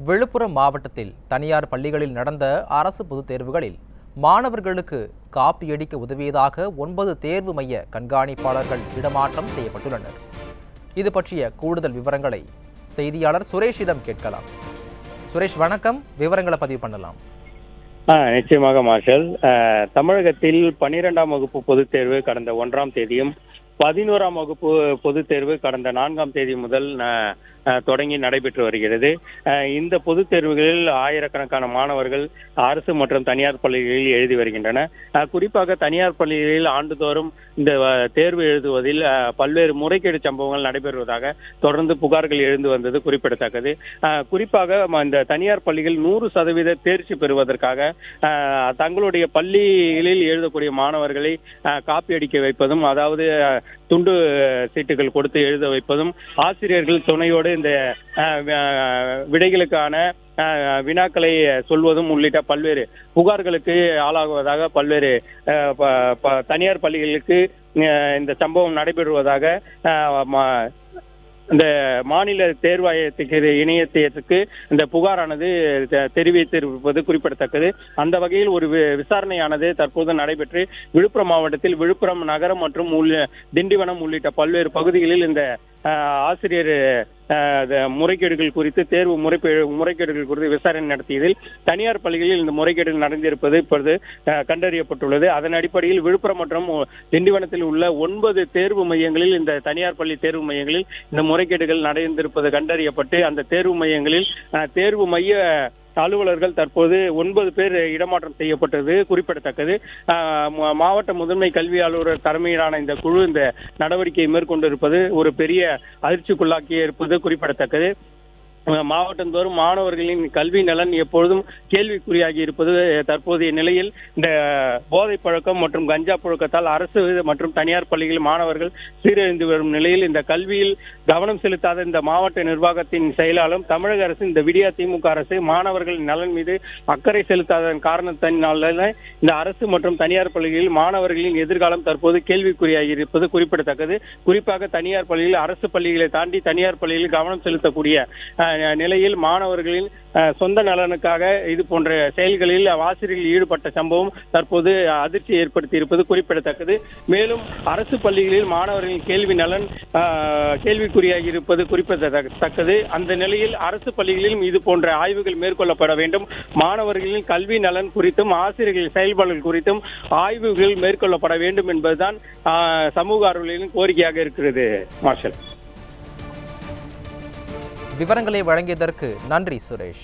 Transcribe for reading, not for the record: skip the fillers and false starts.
விழுப்புரம் மாவட்டத்தில் தனியார் பள்ளிகளில் நடந்த அரசு பொதுத் தேர்வுகளில் மாணவர்களுக்கு காப்பியடிக்க உதவியதாக 9 தேர்வு மைய கண்காணிப்பாளர்கள் இடமாற்றம் செய்யப்பட்டுள்ளனர். இது பற்றிய கூடுதல் விவரங்களை செய்தியாளர் சுரேஷிடம் கேட்கலாம். சுரேஷ், வணக்கம். விவரங்களை பதிவு பண்ணலாம். நிச்சயமாக மார்ஷல். தமிழகத்தில் 12ஆம் வகுப்பு பொதுத் தேர்வு கடந்த 1ஆம் தேதியும் 11ஆம் வகுப்பு பொதுத் தேர்வு கடந்த 4ஆம் தேதி முதல் தொடங்கி நடைபெற்று வருகிறது. இந்த பொதுத் தேர்வுகளில் ஆயிரக்கணக்கான மாணவர்கள் அரசு மற்றும் தனியார் பள்ளிகளில் எழுதி வருகின்றனர். குறிப்பாக தனியார் பள்ளிகளில் ஆண்டுதோறும் இந்த தேர்வு எழுதுவதில் பல்வேறு முறைகேடு சம்பவங்கள் நடைபெறுவதாக தொடர்ந்து புகார்கள் எழுந்து வந்தது குறிப்பிடத்தக்கது. குறிப்பாக இந்த தனியார் பள்ளிகள் 100% தேர்ச்சி பெறுவதற்காக தங்களுடைய பள்ளிகளில் எழுதக்கூடிய மாணவர்களை காப்பி அடிக்க வைப்பதும், அதாவது துண்டு சீட்டுகள் கொடுத்து எழுத வைப்பதும், ஆசிரியர்கள் துணையோடு இந்த விடைகளுக்கான வினாக்களை சொல்வதும் உள்ளிட்ட பல்வேறு புகார்களுக்கு ஆளாகுவதாக பல்வேறு தனியார் பள்ளிகளுக்கு இந்த சம்பவம் நடைபெறுவதாக இந்த மாநில தேர்வாயத்துக்கு இணையத்திற்கு இந்த புகாரானது தெரிவித்திருப்பது குறிப்பிடத்தக்கது. அந்த வகையில் ஒரு விசாரணையானது தற்போது நடைபெற்று விழுப்புரம் மாவட்டத்தில் விழுப்புரம் நகரம் மற்றும் திண்டிவனம் உள்ளிட்ட பல்வேறு பகுதிகளில் இந்த ஆசிரியர் முறைகேடுகள் குறித்து முறைகேடுகள் குறித்து விசாரணை நடத்தியதில் தனியார் பள்ளிகளில் இந்த முறைகேடுகள் நடந்திருப்பது இப்பொழுது கண்டறியப்பட்டுள்ளது. அதன் அடிப்படையில் விழுப்புரம் மற்றும் திண்டிவனத்தில் உள்ள 9 தேர்வு மையங்களில் இந்த தனியார் பள்ளி தேர்வு மையங்களில் இந்த முறைகேடுகள் நடந்திருப்பது கண்டறியப்பட்டு அந்த தேர்வு மையங்களில் தேர்வு மைய அலுவலர்கள் தற்போது 9 பேர் இடமாற்றம் செய்யப்பட்டது குறிப்பிடத்தக்கது. மாவட்ட முதன்மை கல்வி அலுவலர் தலைமையிலான இந்த குழு இந்த நடவடிக்கையை மேற்கொண்டிருப்பது ஒரு பெரிய அதிர்ச்சிக்குள்ளாக்கி இருப்பது குறிப்பிடத்தக்கது. மாவட்டந்தோறும் மாணவர்களின் கல்வி நலன் எப்பொழுதும் கேள்விக்குறியாகி இருப்பது தற்போதைய நிலையில் இந்த போதை பழக்கம் மற்றும் கஞ்சா புழக்கத்தால் அரசு மற்றும் தனியார் பள்ளிகளில் மாணவர்கள் சீரழிந்து வரும் நிலையில் இந்த கல்வியில் கவனம் செலுத்தாத இந்த மாவட்ட நிர்வாகத்தின் செயலாலும் தமிழக அரசு இந்த விடியா திமுக அரசு மாணவர்களின் நலன் மீது அக்கறை செலுத்தாததன் காரணத்தினால இந்த அரசு மற்றும் தனியார் பள்ளிகளில் மாணவர்களின் எதிர்காலம் தற்போது கேள்விக்குறியாகி இருப்பது குறிப்பிடத்தக்கது. குறிப்பாக தனியார் பள்ளியில் அரசு பள்ளிகளை தாண்டி தனியார் பள்ளியில் கவனம் செலுத்தக்கூடிய நிலையில் மாணவர்களின் சொந்த நலனுக்காக இது போன்ற செயல்களில் ஆசிரியர்கள் ஈடுபட்ட சம்பவம் தற்போது அதிர்ச்சி ஏற்படுத்தி இருப்பது குறிப்பிடத்தக்கது. மேலும் அரசு பள்ளிகளில் மாணவர்களின் கேள்வி நலன் கேள்விக்குறியாகி இருப்பது குறிப்பிடத்தக்கது. அந்த நிலையில் அரசு பள்ளிகளிலும் இது போன்ற ஆய்வுகள் மேற்கொள்ளப்பட வேண்டும். மாணவர்களின் கல்வி நலன் குறித்தும் ஆசிரியர்களின் செயல்பாடுகள் குறித்தும் ஆய்வுகள் மேற்கொள்ளப்பட வேண்டும் என்பதுதான் சமூக ஆர்வலர்களின் கோரிக்கையாக இருக்கிறது. மார்ஷல், விவரங்களை வழங்கியதற்கு நன்றி சுரேஷ்.